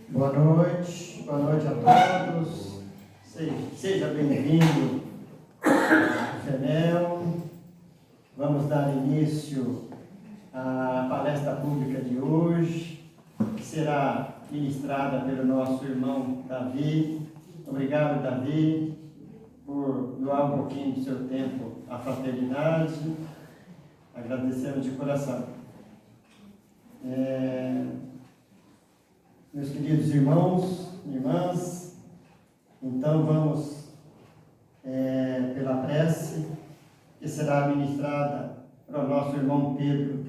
Boa noite a todos. Seja bem-vindo ao FEMEL. Vamos dar início à palestra pública de hoje, que será ministrada pelo nosso irmão Davi. Obrigado, Davi, por doar um pouquinho do seu tempo à fraternidade. Agradecemos de coração. Meus queridos irmãos e irmãs, então vamos pela prece, que será ministrada para o nosso irmão Pedro.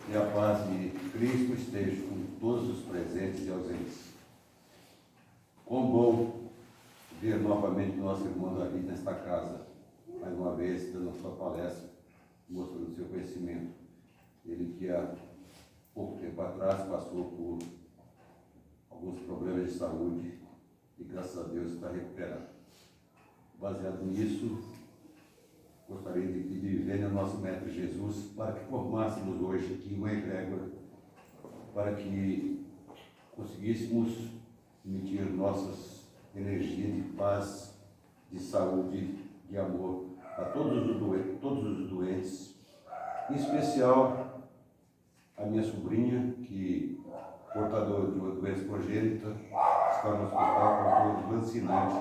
Que a paz de Cristo esteja com todos os presentes e ausentes. Quão bom ver novamente nosso irmão Davi nesta casa, mais uma vez dando a sua palestra, mostrando o seu conhecimento. Ele que há pouco tempo atrás passou por alguns problemas de saúde e graças a Deus está recuperado. Baseado nisso, gostaria de pedir venha ao nosso Mestre Jesus para que formássemos hoje aqui uma egrégora, para que conseguíssemos emitir nossas energias de paz, de saúde, de amor a todos os doentes, em especial a minha sobrinha, que portadora de uma doença congênita, está no hospital com dor lancinante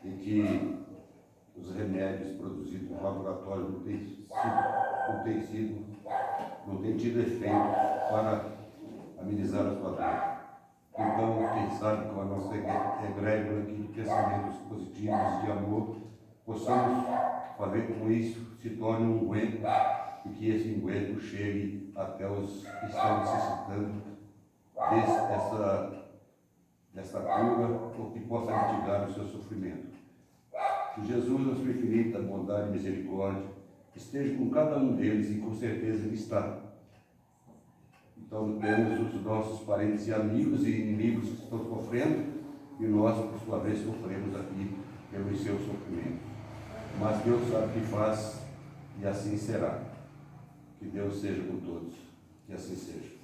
e que os remédios produzidos no laboratório não têm tido efeito para amenizar a sua dor. Então, quem sabe com a nossa egrégora aqui de pensamentos positivos de amor, possamos fazer com isso se torne um unguento e que esse unguento chegue até os que estão necessitando dessa cura ou que possa mitigar o seu sofrimento. Que Jesus, na sua infinita bondade e misericórdia, esteja com cada um deles e com certeza ele está. Então temos os nossos parentes e amigos e inimigos que estão sofrendo e nós, por sua vez, sofremos aqui pelo seu sofrimento. Mas Deus sabe o que faz e assim será. Que Deus seja com todos. Que assim seja.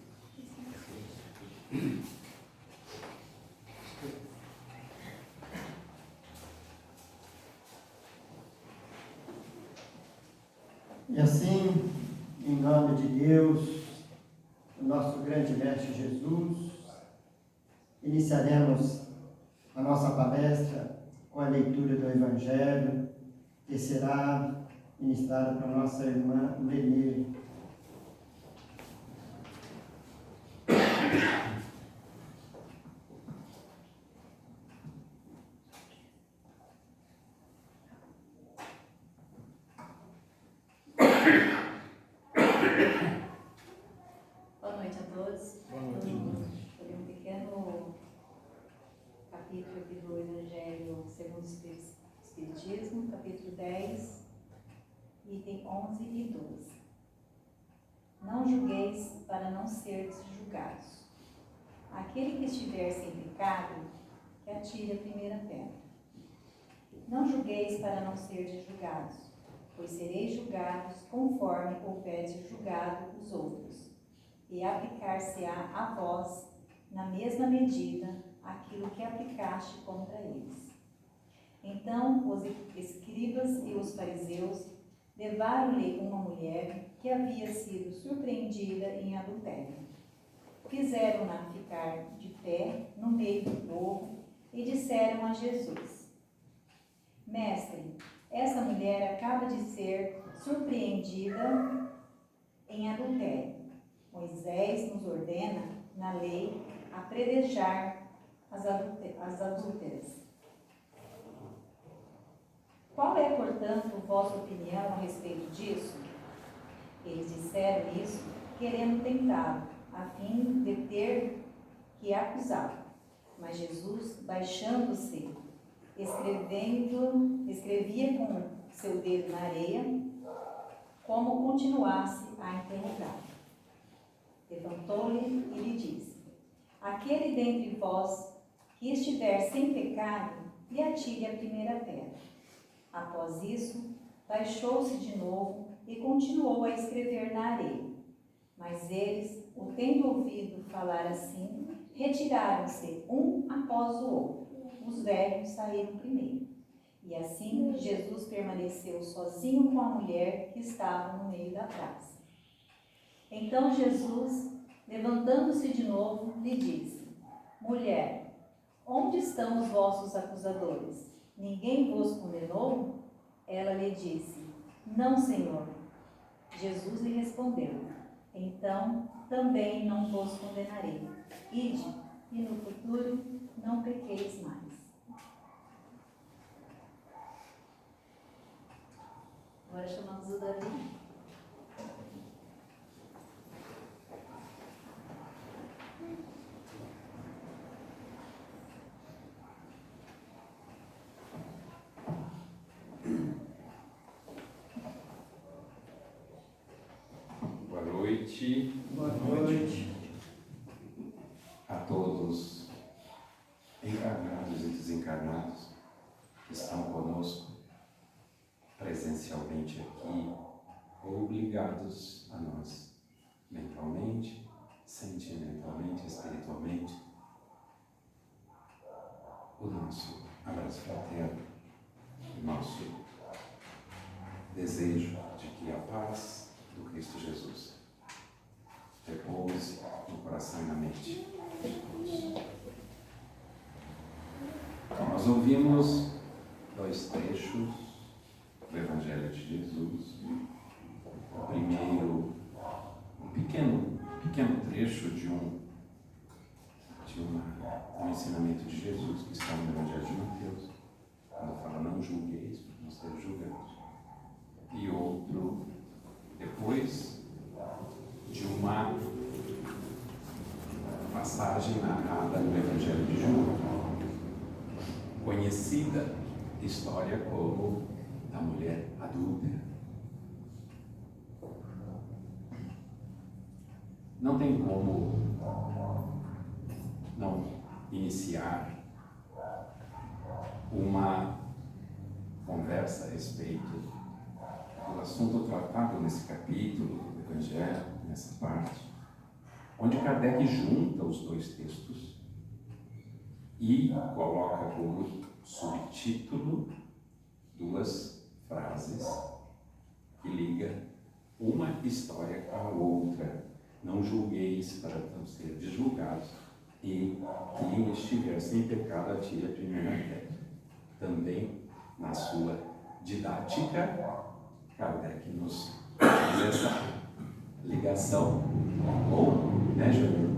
E assim, em nome de Deus, o nosso grande Mestre Jesus, iniciaremos a nossa palestra com a leitura do Evangelho, que será ministrada para a nossa irmã Lenir. Boa noite a todos. Boa noite. Vou um pequeno capítulo aqui do Evangelho segundo o Espiritismo, capítulo 10, item 11 e 12. Não julgueis para não seres julgados. Aquele que estiver sem pecado, que atire a primeira pedra. Não julgueis para não seres julgados, pois sereis julgados conforme houveres julgado os outros, e aplicar-se-á a vós, na mesma medida, aquilo que aplicaste contra eles. Então os escribas e os fariseus levaram-lhe uma mulher que havia sido surpreendida em adultério. Fizeram-na ficar de pé no meio do povo e disseram a Jesus: Mestre, essa mulher acaba de ser surpreendida em adultério. Moisés nos ordena, na lei, apedrejar as adúlteras. Qual é, portanto, vossa opinião a respeito disso? Eles disseram isso, querendo tentá-lo, a fim de ter que acusá-lo. Mas Jesus, baixando-se, escrevia com seu dedo na areia, como continuasse a interrogar. Levantou-lhe e lhe disse: Aquele dentre vós e estiver sem pecado, lhe atire a primeira pedra. Após isso, baixou-se de novo e continuou a escrever na areia. Mas eles, o tendo ouvido falar assim, retiraram-se um após o outro. Os velhos saíram primeiro. E assim Jesus permaneceu sozinho com a mulher que estava no meio da praça. Então Jesus, levantando-se de novo, lhe disse: Mulher, onde estão os vossos acusadores? Ninguém vos condenou? Ela lhe disse: Não, Senhor. Jesus lhe respondeu: Então também não vos condenarei. Ide, e no futuro não pequeis mais. Agora chamamos o Davi. Boa noite. Boa noite. A todos, encarnados e desencarnados, que estão conosco presencialmente aqui ou ligados a nós, mentalmente, sentimentalmente, espiritualmente. O nosso abraço fraterno, o nosso desejo de que a paz do Cristo Jesus repouse no coração e na mente de todos. Então, nós ouvimos 2 trechos do Evangelho de Jesus. O primeiro, um pequeno trecho de um ensinamento de Jesus que está no Evangelho de Mateus, quando fala: não julgueis, para não ser julgados. E outro, depois de uma passagem narrada no Evangelho de João, conhecida história como da mulher adúltera. Não tem como não iniciar uma conversa a respeito do assunto tratado nesse capítulo do Evangelho, nessa parte, onde Kardec junta os 2 textos e coloca como subtítulo 2 frases que liga uma história à outra. Não julgueis para não ser julgados, e quem estiver sem pecado atire a primeira pedra. Também na sua didática, Kardec nos faz essa ligação, ou, né, Júnior,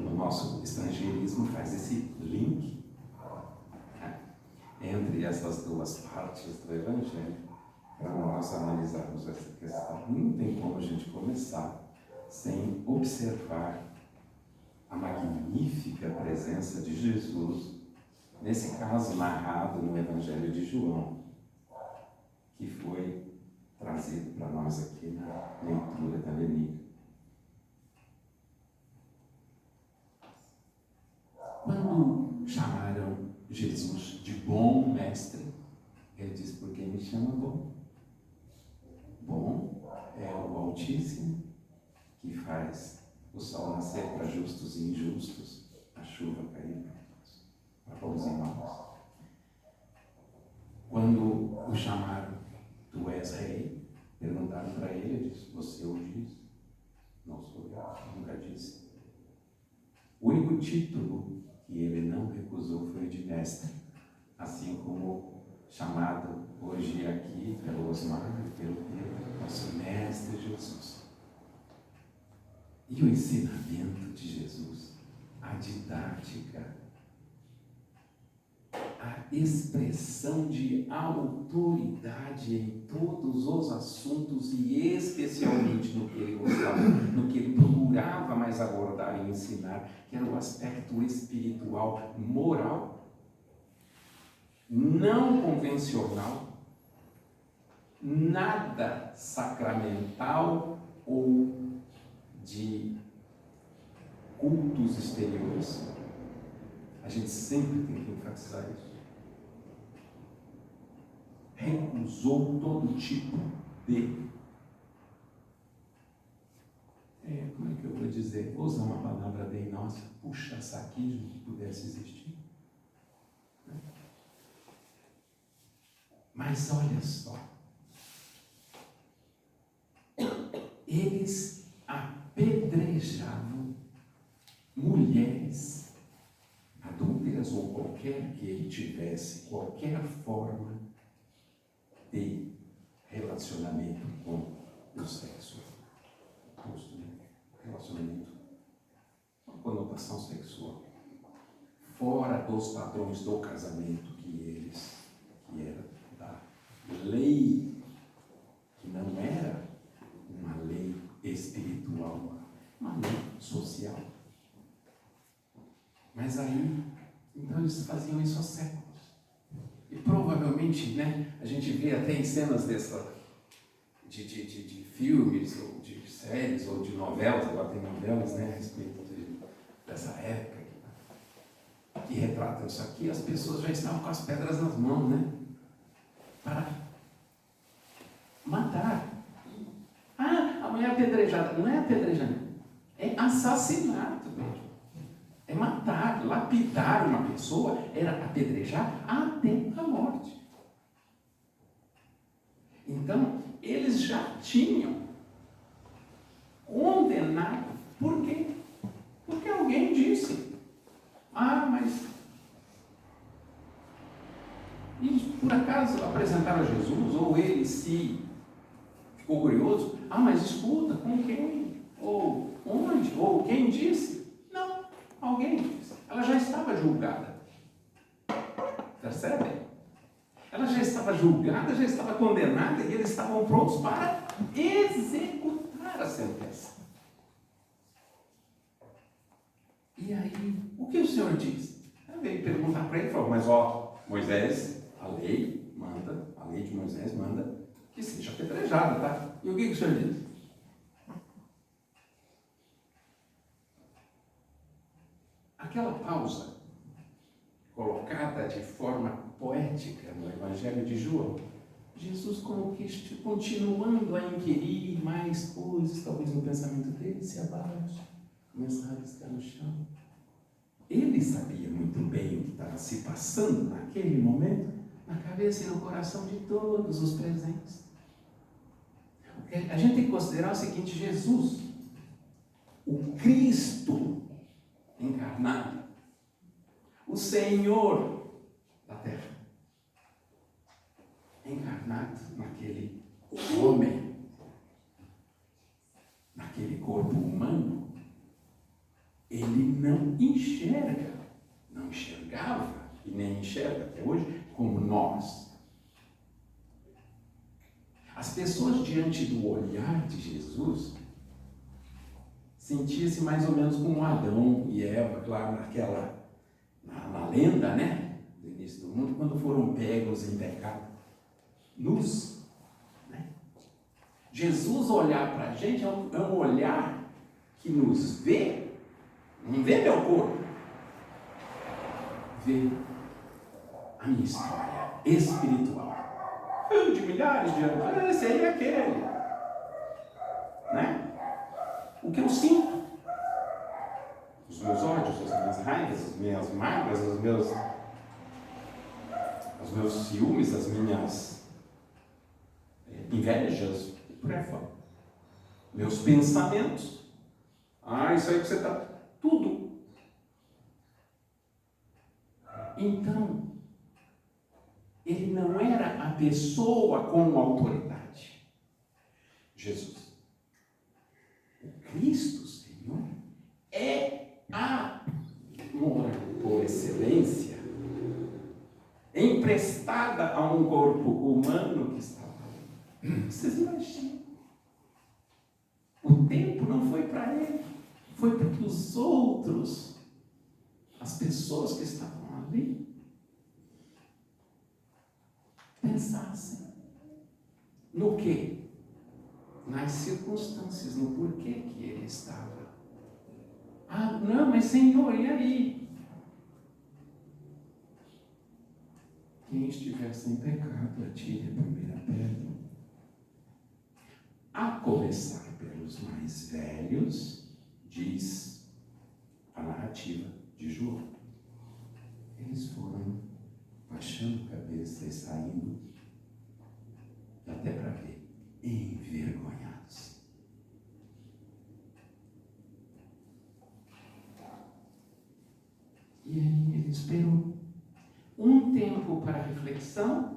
o nosso estrangeirismo faz esse link, né, entre essas 2 partes do Evangelho, para nós analisarmos essa questão. Não tem como a gente começar sem observar a magnífica presença de Jesus, nesse caso narrado no Evangelho de João, que foi trazido para nós aqui na leitura da Leniga. Quando chamaram Jesus de bom mestre, ele diz: por que me chama bom? Bom é o Altíssimo, que faz o sol nascer para justos e injustos, a chuva cair para bons e maus. Quando o chamaram: tu és rei, perguntaram para ele, ele disse: você o diz? Não sou eu, nunca disse. O único título que ele não recusou foi o de mestre, assim como chamado hoje aqui pelo Osmar e pelo Pedro, nosso mestre Jesus. E o ensinamento de Jesus, a didática, a expressão de autoridade em todos os assuntos e especialmente no que ele gostava, no que ele procurava mais abordar e ensinar, que era o aspecto espiritual, moral, não convencional, nada sacramental ou de cultos exteriores, A gente sempre tem que enfatizar isso. Recusou todo tipo de... como é que eu vou dizer? Vou usar uma palavra bem nossa, puxa-saquismo que pudesse existir. Mas olha só, eles apedrejavam mulheres adúlteras ou qualquer que ele tivesse qualquer forma de relacionamento com o sexo oposto, né? Relacionamento com a conotação sexual, fora dos padrões do casamento que era da lei, que não era uma lei espiritual, uma lei social. Mas aí, então eles faziam isso há séculos. E provavelmente, né, a gente vê até em cenas de filmes, ou de séries, ou de novelas, agora tem novelas, né, a respeito dessa época, que retratam isso aqui, as pessoas já estavam com as pedras nas mãos, né, para matar. A mulher apedrejada. Não é apedrejamento, é assassinato mesmo. É matar, lapidar uma pessoa, era apedrejar até a morte. Então, eles já tinham condenado. Por quê? Porque alguém disse, mas... E por acaso apresentaram a Jesus, ou ele se ficou curioso, mas escuta, com quem? Ou onde? Ou quem disse? Não, alguém disse. Ela já estava julgada. Percebem? Ela já estava julgada, já estava condenada, e eles estavam prontos para executar a sentença. E aí, o que o Senhor diz? Ela veio perguntar para ele, falou, mas Moisés, a lei de Moisés manda que seja apedrejado, tá? E o que o Senhor diz? Aquela pausa, colocada de forma poética no Evangelho de João, Jesus como que continuando a inquirir mais coisas, talvez no pensamento dele, se abaixa, começar a riscar no chão. Ele sabia muito bem o que estava se passando naquele momento, na cabeça e no coração de todos os presentes. A gente tem que considerar o seguinte: Jesus, o Cristo encarnado, o Senhor da terra, encarnado naquele homem, naquele corpo humano, ele não enxergava e nem enxerga até hoje como nós. As pessoas diante do olhar de Jesus sentiam-se mais ou menos como Adão e Eva, claro, na lenda, né, do início do mundo, quando foram pegos em pecado, nus, né? Jesus olhar para a gente é um olhar que nos vê, não vê meu corpo, vê a minha história espiritual. De milhares de anos, esse aí é aquele, né? O que eu sinto, os meus ódios, as minhas raivas, as minhas mágoas, os meus ciúmes, as minhas invejas, por aí fora. Meus pensamentos, isso aí que você está, tudo. Então, ele não era a pessoa com autoridade. Jesus, o Cristo, Senhor, é amor por excelência, emprestada a um corpo humano que estava ali. Vocês imaginam? O tempo não foi para ele, foi para que os outros, as pessoas que estavam ali, pensassem no quê? Nas circunstâncias, no porquê que ele estava. Não, mas Senhor, e aí? Quem estiver sem pecado, atire a primeira pedra. A começar pelos mais velhos, diz a narrativa de João. Eles foram baixando a cabeça e saindo, até para ver, envergonhados. E aí ele esperou um tempo para reflexão.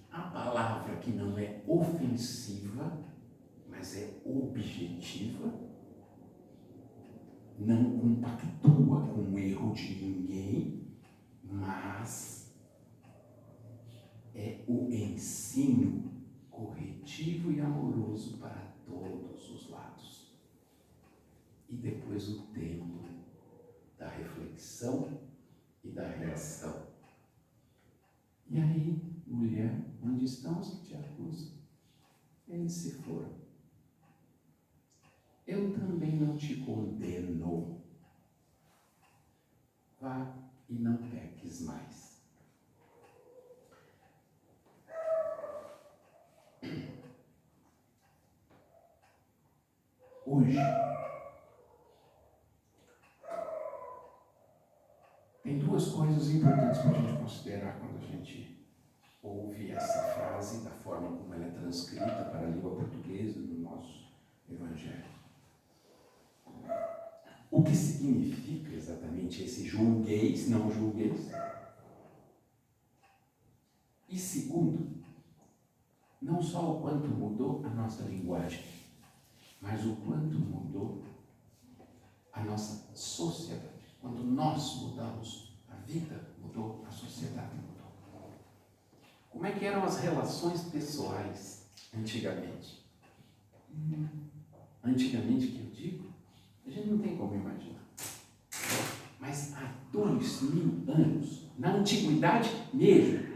A palavra que não é ofensiva, mas é objetiva, não compactua com o erro de ninguém, mas é o ensino corretivo e amoroso para todos os lados. E depois o tempo da reflexão e da reação. E aí, mulher, onde estão os que te acusam? Eles se foram. Eu também não te condeno. Vá e não peques mais. Hoje, tem duas coisas importantes para a gente considerar quando a gente ouve essa frase, da forma como ela é transcrita para a língua portuguesa no nosso Evangelho. O que significa exatamente esse julgueis, não julgueis? E segundo, não só o quanto mudou a nossa linguagem, mas o quanto mudou a nossa sociedade. Quando nós mudamos, a vida mudou, a sociedade mudou. Como é que eram as relações pessoais antigamente? Antigamente, que eu digo, a gente não tem como imaginar. Mas há 2000 anos, na antiguidade mesmo,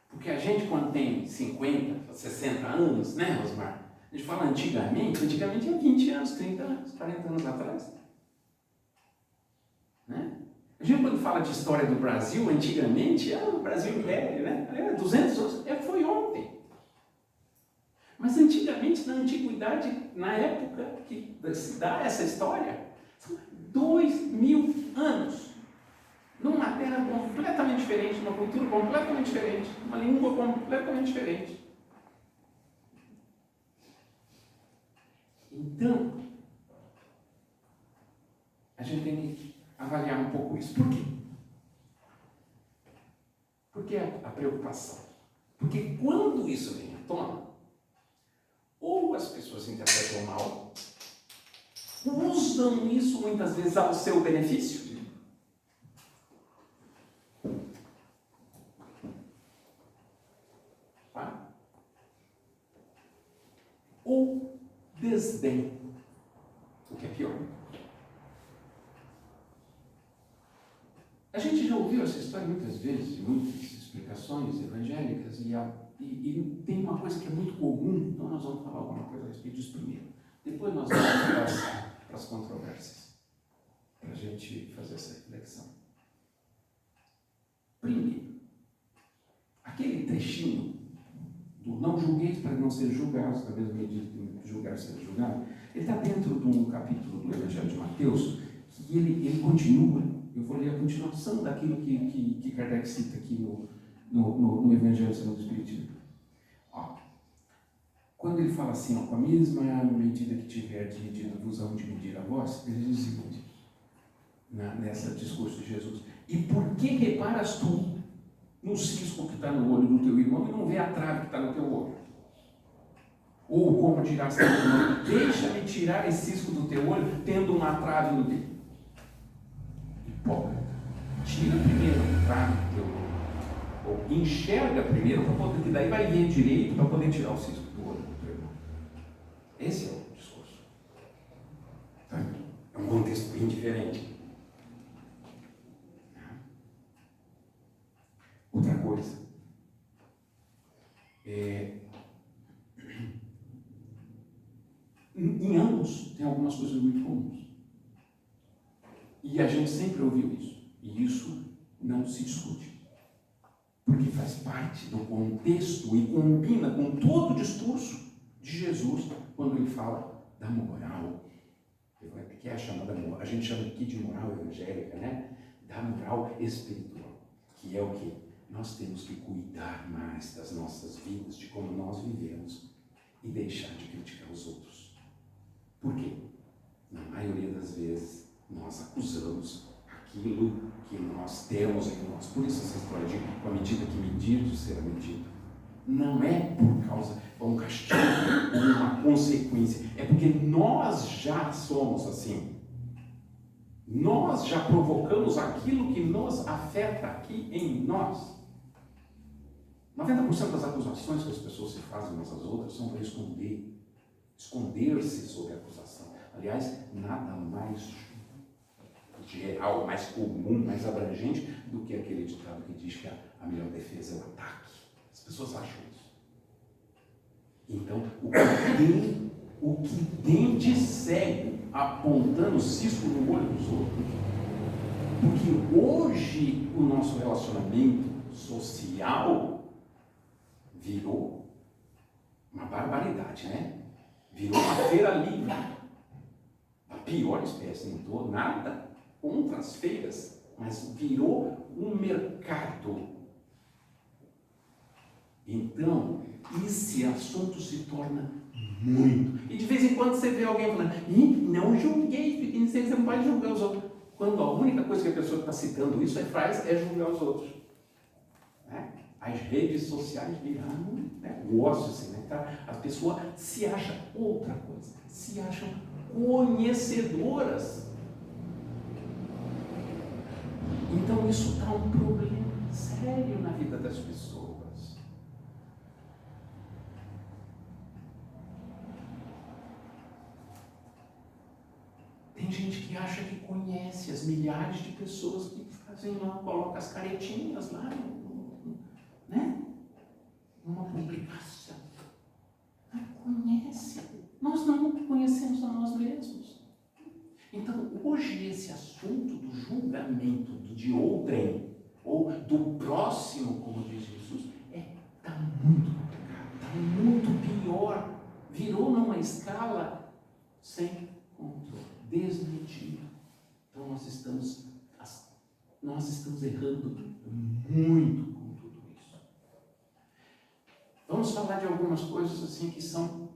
porque a gente quando tem 50, 60 anos, né, Osmar? A gente fala antigamente é 20 anos, 30 anos, 40 anos atrás. Né? A gente quando fala de história do Brasil, antigamente, o Brasil velho, né? 200 anos, foi ontem. Mas antigamente, na antiguidade, na época que se dá essa história, são 2000 anos. Numa terra completamente diferente, numa cultura completamente diferente, uma língua completamente diferente. Então, a gente tem que avaliar um pouco isso. Por quê? Por que a preocupação? Porque quando isso vem à tona, ou as pessoas interpretam mal, usam isso muitas vezes ao seu benefício, tá? Ou desdém, o que é pior. A gente já ouviu essa história muitas vezes, em muitas explicações evangélicas, e tem uma coisa que é muito comum, então nós vamos falar alguma coisa a respeito disso primeiro. Depois nós vamos para as controvérsias, para a gente fazer essa reflexão. Primeiro, aquele trechinho do não julgueis para não ser julgados, da mesma medida que julgar ser julgado, ele está dentro de um capítulo do Evangelho de Mateus, que ele continua. Eu vou ler a continuação daquilo que Kardec cita aqui no Evangelho segundo o Espiritismo. Quando ele fala assim, com a mesma medida que tiver de medida, vos hão de medir a vós, ele diz o seguinte, nessa discurso de Jesus: e por que reparas tu no cisco que está no olho do teu irmão e não vê a trave que está no teu olho? Ou como dirás teu irmão, deixa-me tirar esse cisco do teu olho, tendo uma trave no teu. Hipócrita, tira primeiro a trave do teu olho. Ou enxerga primeiro, que daí vai ver direito para poder tirar o cisco do olho do teu irmão. Esse é o discurso. Tá? É um contexto bem diferente. Outra coisa, em ambos tem algumas coisas muito comuns. E a gente sempre ouviu isso. E isso não se discute. Porque faz parte do contexto e combina com todo o discurso de Jesus quando ele fala da moral, que é a chamada moral, a gente chama aqui de moral evangélica, né? Da moral espiritual, que é o que? Nós temos que cuidar mais das nossas vidas, de como nós vivemos e deixar de criticar os outros. Por quê? Na maioria das vezes, nós acusamos aquilo que nós temos em nós. Por isso essa história de com a medida que medir, será medido. Não é por causa de um castigo ou uma consequência. É porque nós já somos assim. Nós já provocamos aquilo que nos afeta aqui em nós. 90% das acusações que as pessoas se fazem umas às outras são para esconder-se sob a acusação. Aliás, nada mais geral, mais comum, mais abrangente do que aquele ditado que diz que a melhor defesa é o ataque. As pessoas acham isso. Então, o que tem de cego apontando cisco no olho dos outros. Porque hoje o nosso relacionamento social virou uma barbaridade, né? Virou uma feira livre. A pior espécie, não estou nada contra as feiras, mas virou um mercado. Então, esse assunto se torna muito. E de vez em quando você vê alguém falando, não julguei, porque você não pode julgar os outros. Quando a única coisa que a pessoa que está citando isso faz é julgar os outros. Né? As redes sociais viraram negócio, assim, né? A pessoa se acha outra coisa, se acham conhecedoras. Então isso está um problema sério na vida das pessoas. Tem gente que acha que conhece as milhares de pessoas que fazem lá, colocam as caretinhas lá, né? Uma publicação. Não conhece. Nós não conhecemos a nós mesmos. Então, hoje esse assunto do julgamento de outrem, ou do próximo, como diz Jesus, está muito complicado, está muito pior. Virou numa escala sem controle, desmedido. Então nós estamos errando muito com tudo isso. Vamos falar de algumas coisas assim que são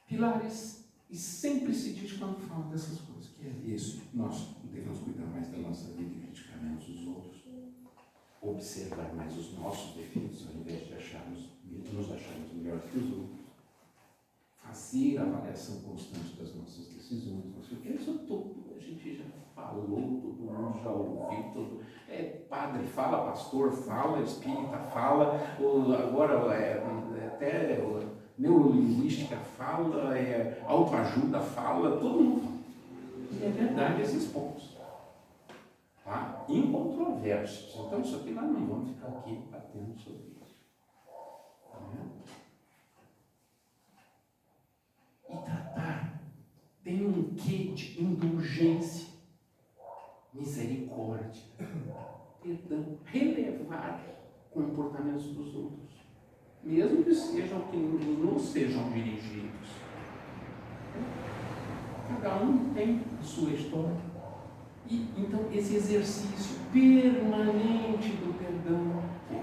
pilares e sempre se diz quando fala dessas coisas, que é isso. Nós devemos cuidar mais da nossa vida e criticar menos os outros, observar mais os nossos defeitos ao invés de nos acharmos melhores que os outros, fazer a avaliação constante das nossas decisões. Isso tudo a gente já falou, todo mundo já ouviu, padre fala, pastor fala, espírita fala, agora até neurolinguística fala, autoajuda fala, todo mundo fala. E é verdade esses pontos. Tá? Incontroversos. Então isso aqui nós não vamos ficar aqui batendo sobre isso. Tá vendo? E tratar tem um quê de indulgência, misericórdia, perdão, relevar comportamentos dos outros, mesmo que sejam que não sejam dirigidos. Cada um tem a sua história. E então esse exercício permanente do perdão, que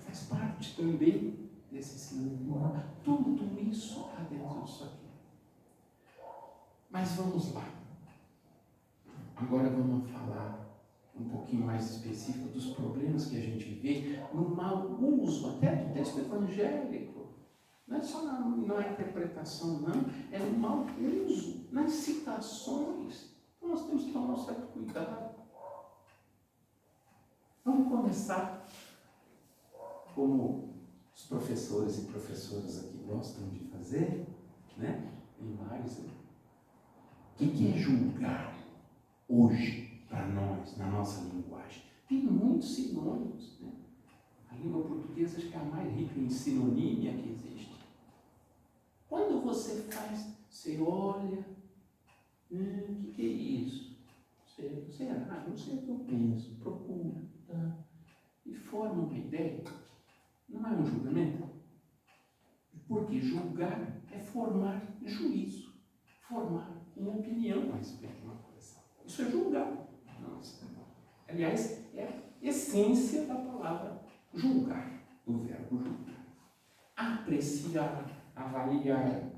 faz parte também desse sinal, tudo isso está dentro disso aqui. Mas vamos lá. Agora vamos falar um pouquinho mais específico dos problemas que a gente vê no mau uso até do texto evangélico. Não é só na interpretação, não. É no mau uso, nas citações. Então nós temos que tomar um certo cuidado. Vamos começar, como os professores e professoras aqui gostam de fazer, né? Em vários. O que é julgar hoje para nós, na nossa linguagem? Tem muitos sinônimos, né? A língua portuguesa acho que é a mais rica em sinonímia que existe. Quando você você olha, o que é isso? Será? Não sei o que eu penso. Procura. uma ideia, não é um julgamento. Porque julgar é formar juízo, formar uma opinião a respeito de uma coisa. Isso é julgar. Não, isso é... Aliás, é a essência da palavra julgar, do verbo julgar. Apreciar, avaliar,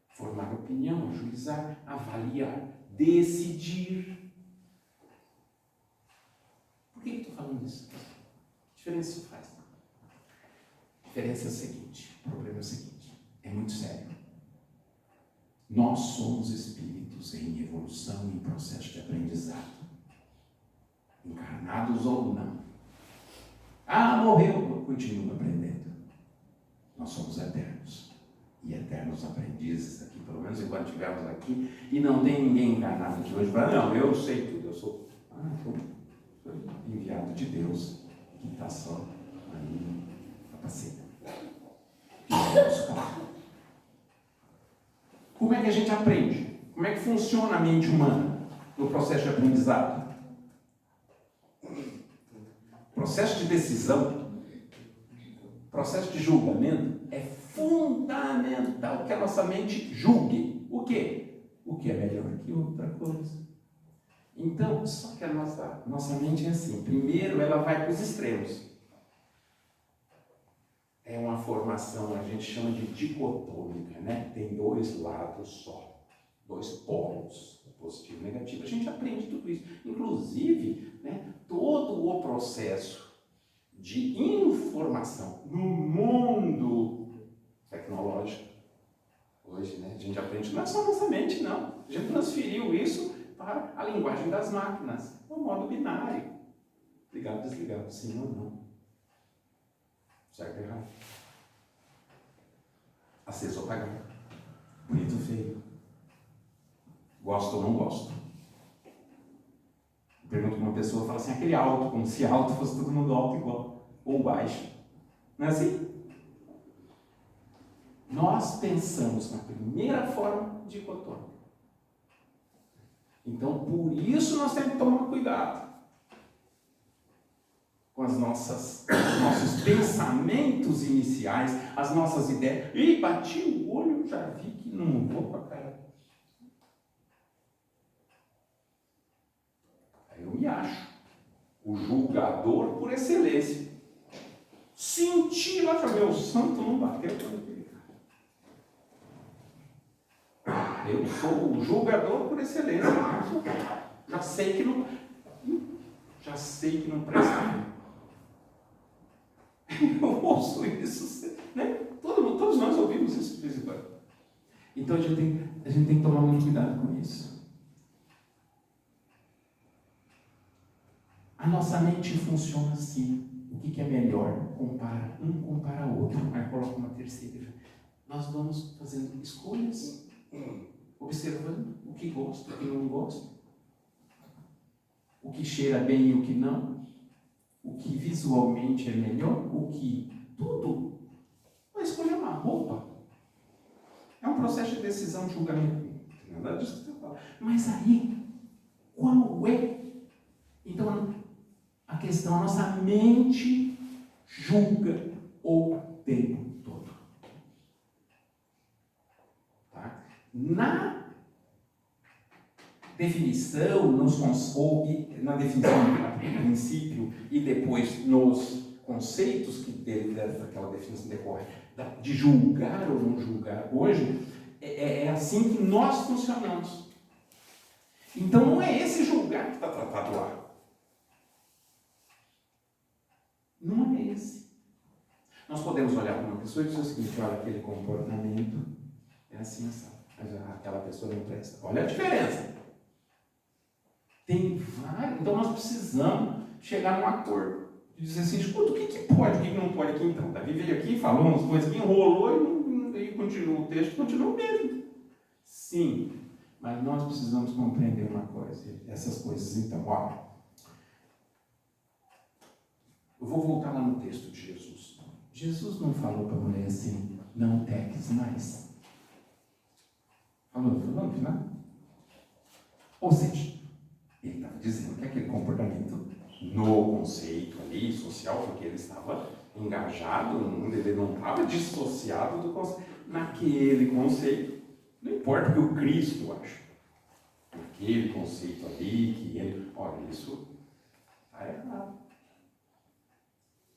formar opinião, ajuizar, avaliar, decidir. Por que eu estou falando isso? Que diferença isso faz? A diferença é a seguinte, o problema é o seguinte, é muito sério. Nós somos espíritos em evolução, em processo de aprendizado. Encarnados ou não. Ah, morreu, continua aprendendo. Nós somos eternos. E eternos aprendizes aqui, pelo menos enquanto estivermos aqui, e não tem ninguém encarnado de hoje para não, eu sei tudo, eu sou enviado de Deus, que está só aí capacita. Como é que a gente aprende? Como é que funciona a mente humana no processo de aprendizado? Processo de decisão, processo de julgamento é fundamental que a nossa mente julgue. O quê? O que é melhor que outra coisa. Então, só que a nossa mente é assim. Primeiro, ela vai para os extremos. É uma formação, a gente chama de dicotômica, né? Tem dois lados só, dois polos, positivo e negativo. A gente aprende tudo isso. Inclusive, né, todo o processo de informação no mundo tecnológico, hoje, né, a gente aprende, não é só nossa mente, não. A gente transferiu isso para a linguagem das máquinas, no modo binário. Ligado, desligado, sim ou não. Certo ou errado? Aceso ou apagado. Bonito ou feio. Gosto ou não gosto. Pergunto para uma pessoa, fala assim, aquele alto, como se alto fosse todo mundo alto igual. Ou baixo. Não é assim? Nós pensamos na primeira forma dicotômica. Então, por isso nós temos que tomar cuidado com os nossos pensamentos iniciais, as nossas ideias. E bati o olho, já vi que não vou com a cara. Aí eu me acho o julgador por excelência. Senti lá que meu santo não bateu com aquele cara. Eu sou o julgador por excelência. Já sei que não presta. Eu ouço isso, né? Todos nós ouvimos isso de vez em quando. Então a gente tem que tomar muito cuidado com isso. A nossa mente funciona assim. O que é melhor? Compara outro. Aí coloca uma terceira. Nós vamos fazendo escolhas, observando o que gosta, o que não gosta, o que cheira bem e o que não, o que visualmente é melhor, o que tudo. Vai escolher uma roupa. É um processo de decisão, de julgamento. Nada disso que você fala. Mas aí, qual é? Então, a questão, a nossa mente julga o tempo todo. Tá? Na definição, na definição do princípio e depois nos conceitos que daquela definição decorre, de julgar ou não julgar hoje, é assim que nós funcionamos. Então não é esse julgar que está tratado lá. Não é esse. Nós podemos olhar para uma pessoa e dizer o seguinte, olha, aquele comportamento é assim, sabe? Mas aquela pessoa não presta. Olha a diferença. Tem vários. Então nós precisamos chegar num acordo. E dizer assim, escuta, o que pode, o que não pode aqui então? Davi veio aqui, falou umas coisas que enrolou e continua o texto, continua o mesmo. Sim, mas nós precisamos compreender uma coisa. Essas coisas então, olha. Eu vou voltar lá no texto de Jesus. Jesus não falou para a mulher assim, não peques mais. Falou no final. Ou seja, ele estava dizendo que aquele comportamento no conceito ali social, porque ele estava engajado no mundo, ele não estava dissociado do conceito. Naquele conceito, não importa o que o Cristo acha, naquele conceito ali, que ele, olha, isso está errado.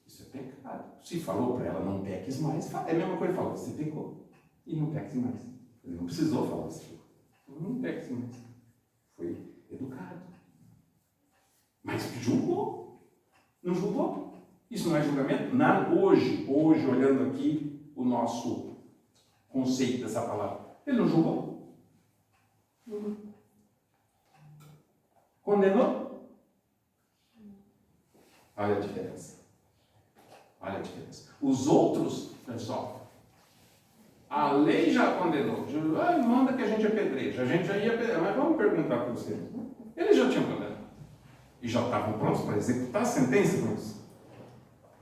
Isso é pecado. Se falou para ela, não peques mais, é a mesma coisa que falou, você pecou e não peques mais. Ele não precisou falar assim, não peques mais. Foi educado. Mas julgou. Não julgou. Isso não é julgamento? Não. Hoje, olhando aqui o nosso conceito dessa palavra, ele não julgou? Condenou? Olha a diferença. Olha a diferença. Os outros, pessoal, a lei já condenou. Manda que a gente apedreje. A gente já ia apedrejar. Mas vamos perguntar para vocês. Eles já tinham condenado. E já estavam prontos para executar a sentença com isso.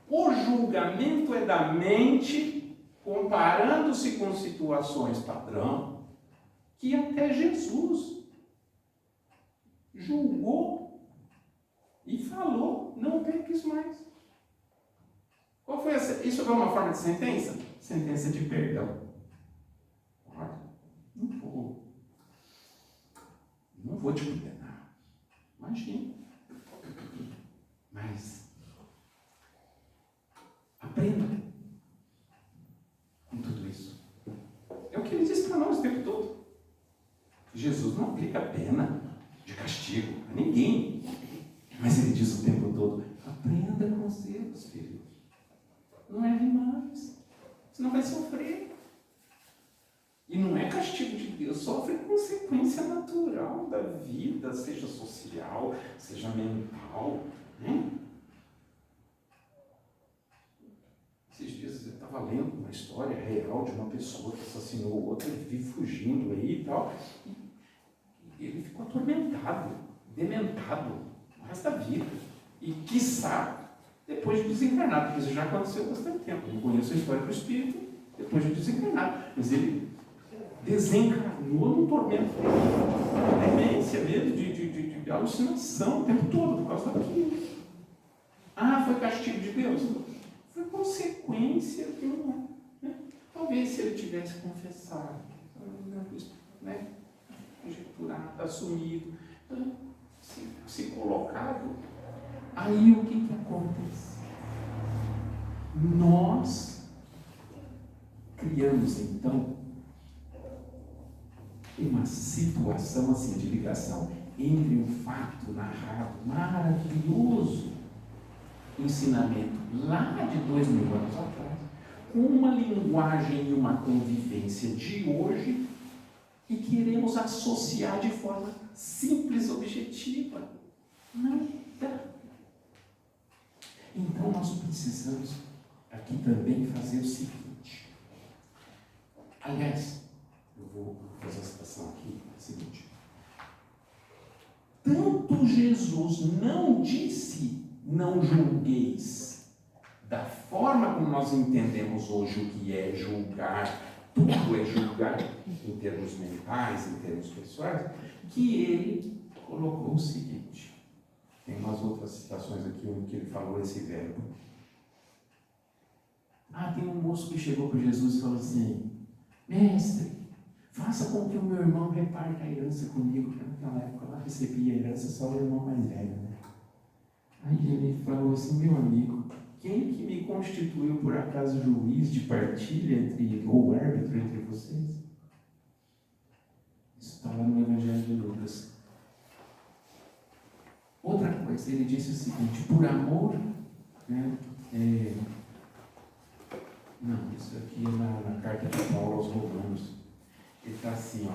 O julgamento é da mente, comparando-se com situações padrão, que até Jesus julgou e falou, não peques mais. Qual foi essa? Isso foi uma forma de sentença? Sentença de perdão. Olha, não vou te condenar. Imagina. Mas aprenda com tudo isso. É o que ele diz para nós o tempo todo. Jesus não aplica pena de castigo a ninguém. Mas ele diz o tempo todo, aprenda com os erros, filho. Não erre mais. Você não vai sofrer. E não é castigo de Deus, sofre consequência natural da vida, seja social, seja mental. Esses dias eu estava lendo uma história real de uma pessoa que assassinou outra e vive fugindo aí e tal. E ele ficou atormentado, dementado o resto da vida. E quiçá, depois de desencarnado, porque isso já aconteceu há bastante tempo. Eu não conheço a história do espírito depois de desencarnado. Mas ele desencarnou no tormento de demência mesmo, de alucinação o tempo todo por causa daquilo. Ah, foi castigo de Deus? Foi consequência de uma. Talvez se ele tivesse confessado, conjecturado, assumido, se colocado, aí o que acontece? Nós criamos então uma situação assim de ligação entre um fato narrado maravilhoso, ensinamento lá de 2000 anos atrás, com uma linguagem e uma convivência de hoje, e queremos associar de forma simples, objetiva. Não dá. Então nós precisamos aqui também fazer o seguinte. Aliás, eu vou fazer a citação aqui, é o seguinte. Tanto Jesus não disse, não julgueis, da forma como nós entendemos hoje o que é julgar, tudo é julgar, em termos mentais, em termos pessoais, que ele colocou o seguinte. Tem umas outras citações aqui onde ele falou esse verbo. Tem um moço que chegou para Jesus e falou assim, mestre, faça com que o meu irmão reparta a herança comigo, porque naquela época lá recebia a herança só o irmão mais velho, né? Aí ele falou assim, meu amigo, quem que me constituiu por acaso juiz de partilha ou árbitro entre vocês? Isso está lá no Evangelho de Lucas. Outra coisa, ele disse o seguinte, por amor, né, não, isso aqui é na carta de Paulo aos Romanos. Ele está assim,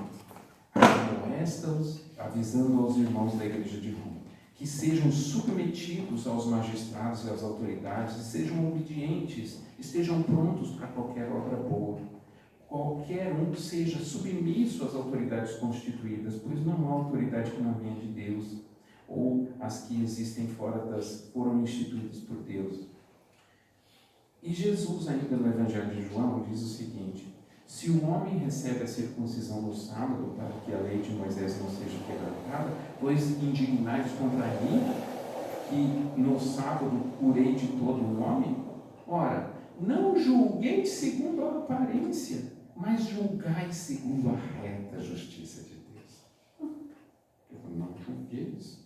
admoesta-os, avisando aos irmãos da igreja de Roma, que sejam submetidos aos magistrados e às autoridades, e sejam obedientes, estejam prontos para qualquer obra boa. Qualquer um seja submisso às autoridades constituídas, pois não há autoridade que não venha de Deus, ou as que existem fora foram instituídas por Deus. E Jesus, ainda no Evangelho de João, diz o seguinte, se o homem recebe a circuncisão no sábado, para que a lei de Moisés não seja quebrantada, pois indignais contra mim, que no sábado curei de todo o homem? Ora, não julguei segundo a aparência, mas julgai segundo a reta justiça de Deus. Não julgueis,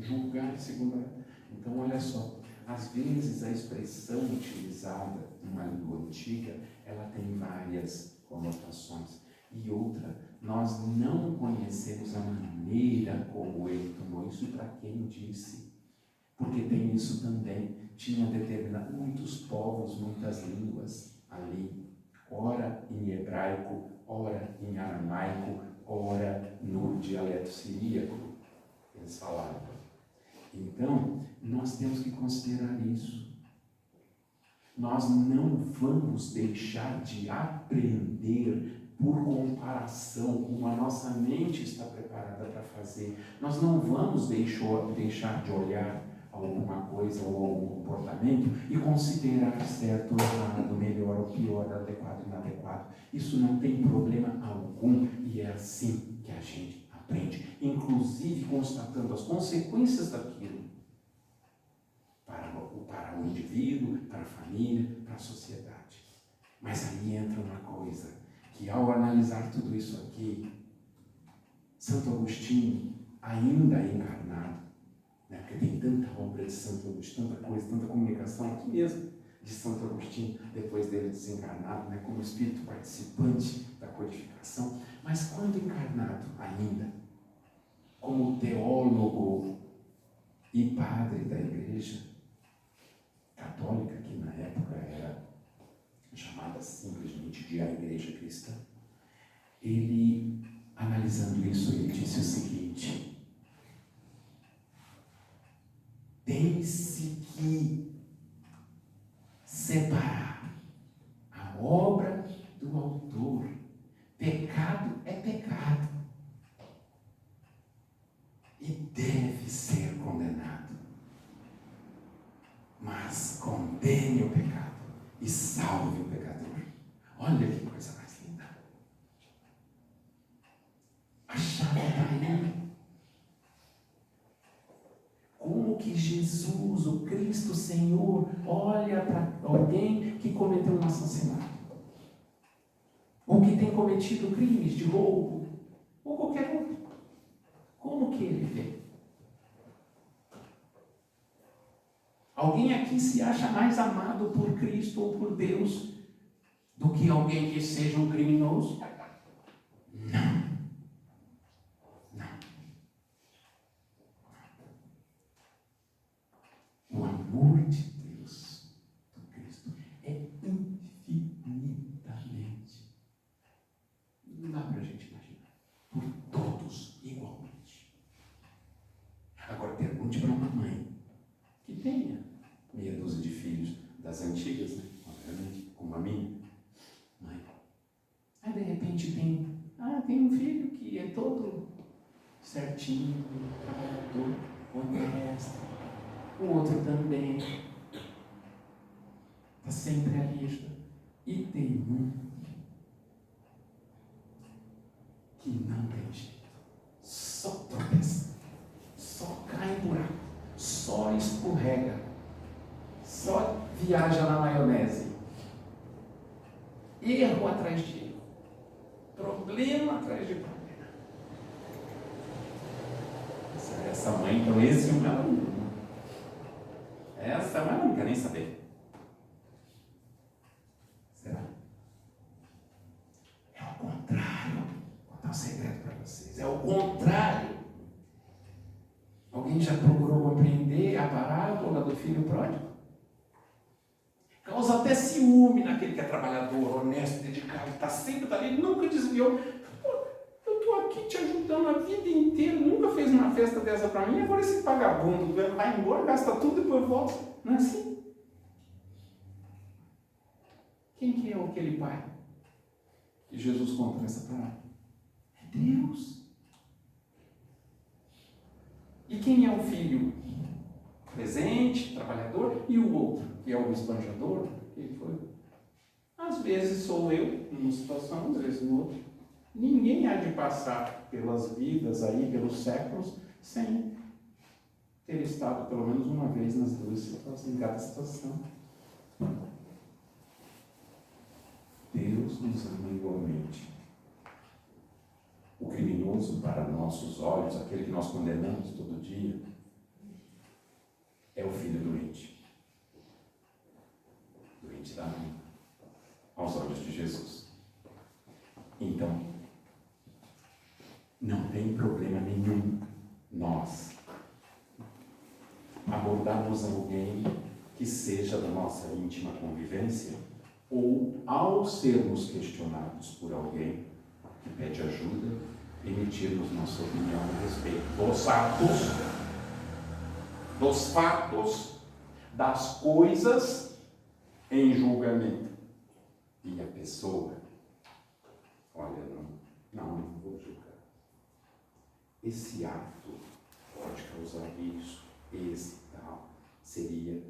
julgai segundo a reta. Então, olha só, às vezes a expressão utilizada numa língua antiga, ela tem várias conotações. E outra, nós não conhecemos a maneira como ele tomou isso e para quem disse. Porque tem isso também. Tinha determinado muitos povos, muitas línguas ali. Ora em hebraico, ora em aramaico, ora no dialeto siríaco. Eles falaram. Então, nós temos que considerar isso. Nós não vamos deixar de aprender por comparação, como a nossa mente está preparada para fazer. Nós não vamos deixar de olhar alguma coisa ou algum comportamento e considerar certo ou errado, melhor ou pior, adequado ou inadequado. Isso não tem problema algum e é assim que a gente aprende, inclusive constatando as consequências daquilo para o indivíduo, para a família, para a sociedade. Mas aí entra uma coisa, que ao analisar tudo isso aqui, Santo Agostinho, ainda encarnado, né, porque tem tanta obra de Santo Agostinho, tanta coisa, tanta comunicação aqui mesmo de Santo Agostinho, depois dele desencarnado, né, como espírito participante da codificação, mas quando encarnado ainda, como teólogo e padre da Igreja Católica, que na época era chamada simplesmente de a Igreja Cristã, ele, analisando isso, ele disse o seguinte: tem-se que separar a obra do autor. Pecado é pecado e deve ser condenado, mas condene o pecado e salve o pecador. Olha que coisa mais linda. A chave está aí. Como que Jesus, o Cristo Senhor, olha para alguém que cometeu um assassinato, ou que tem cometido crimes de roubo, ou qualquer outro. Como que ele vê? Alguém aqui se acha mais amado por Cristo ou por Deus do que alguém que seja um criminoso? Não. Não. O amor de Deus, do Cristo, é infinitamente. Não dá para a gente imaginar. Por todos igualmente. Agora pergunte para uma mãe que tenha meia dúzia de filhos das antigas, né? Obviamente, como a minha mãe. Aí de repente tem um filho que é todo certinho, trabalhador, honesto. O outro também está sempre ali ajudando. E tem um que não tem jeito, só tropeça, só cai em buraco, só escorrega, só viaja na maionese. Erro atrás de erro, problema atrás de problema. Essa mãe, então, esse é um aluno. Essa mãe não quer nem saber. Será? É o contrário. Vou contar um segredo para vocês. É o contrário. Alguém já procurou compreender a parábola do filho pródigo? Causa até ciúme naquele que é trabalhador, honesto, dedicado, está sempre ali, nunca desviou. Eu estou aqui te ajudando a vida inteira, nunca fez uma festa dessa para mim, agora esse vagabundo vai embora, gasta tudo e depois volta. Não é assim? Quem que é aquele pai que Jesus conta nessa parábola? É Deus. E quem é o filho? Presente, trabalhador, e o outro, que é o esbanjador? Quem foi? Às vezes sou eu, numa situação, às vezes no outro. Ninguém há de passar pelas vidas aí, pelos séculos, sem ter estado pelo menos uma vez nas duas situações, em cada situação. Deus nos ama igualmente. O criminoso, para nossos olhos, aquele que nós condenamos todo dia, é o filho doente. Doente da alma, aos olhos de Jesus. Então, não tem problema nenhum nós abordarmos alguém que seja da nossa íntima convivência, ou ao sermos questionados por alguém que pede ajuda, emitirmos nossa opinião a respeito dos fatos, das coisas em julgamento. E a pessoa, olha, não vou julgar. Esse ato pode causar isso, esse tal, seria,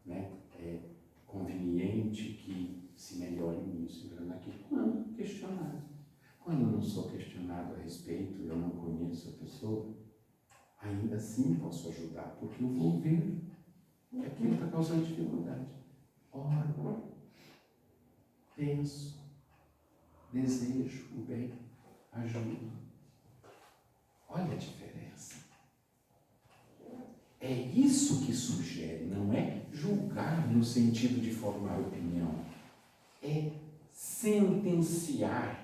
né, conveniente que se melhore nisso, melhore naquilo, quando questionado. Quando eu não sou questionado a respeito, eu não conheço a pessoa, ainda assim posso ajudar, porque eu vou ver que aquilo está causando dificuldade. Oro, penso, desejo o bem, ajudo. Olha a diferença. É isso que sugere, não é julgar no sentido de formar opinião. É sentenciar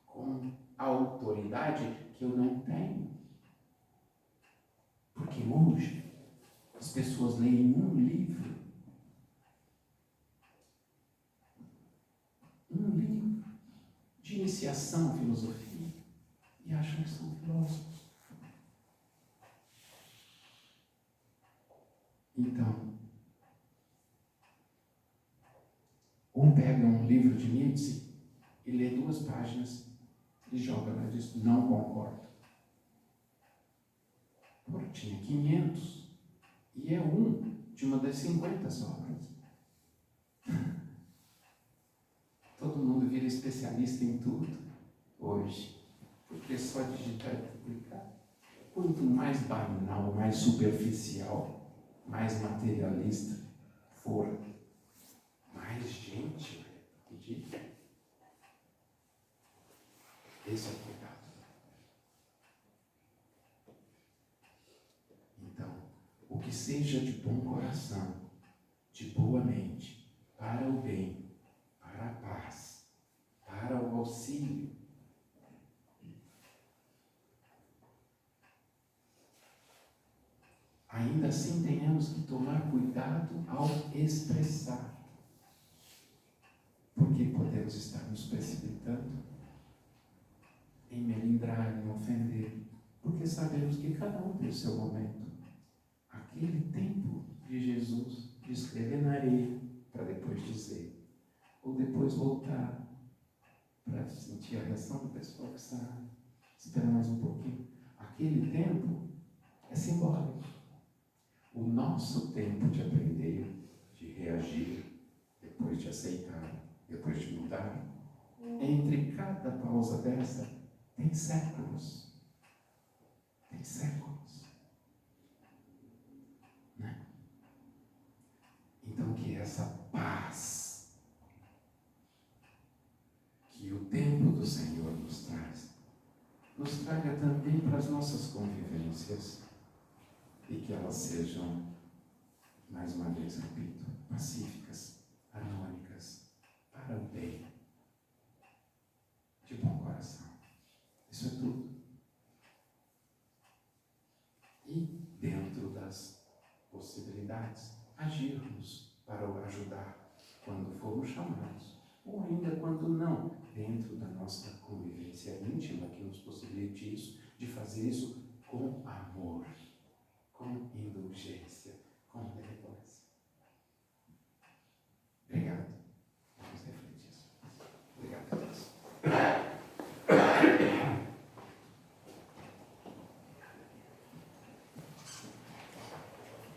com autoridade que eu não tenho. Porque hoje as pessoas leem um livro de iniciação à filosofia e acham que são filósofos. Então, pega um livro de Nietzsche e lê 2 páginas e joga lá e diz, não concordo. Pô, tinha 500 e é de uma das 50 obras. Todo mundo vira especialista em tudo hoje, porque só digitar e publicar. Quanto mais banal, mais superficial, mais materialista for, mais gente vai pedir. Esse é o pecado. Então, o que seja de bom coração, de boa mente, para o bem, para a paz, para o auxílio, ainda assim tenhamos que tomar cuidado ao expressar, porque podemos estar nos precipitando em melindrar, em ofender, porque sabemos que cada um tem o seu momento. Aquele tempo de Jesus de escrever na areia para depois dizer, ou depois voltar para sentir a reação do pessoal que sabe, espera mais um pouquinho. Aquele tempo é simbólico. O nosso tempo de aprender, de reagir, depois de aceitar, depois de mudar, entre cada pausa dessa, tem séculos. Tem séculos. Né? Então, que essa paz que o tempo do Senhor nos traga também para as nossas convivências e que elas sejam, mais uma vez repito, pacíficas, harmônicas, para o bem, de bom coração. Isso é tudo. E, dentro das possibilidades, agirmos para o ajudar quando formos chamados, ou ainda quando não, dentro da nossa convivência íntima que nos possibilite isso, de fazer isso com amor, com indulgência,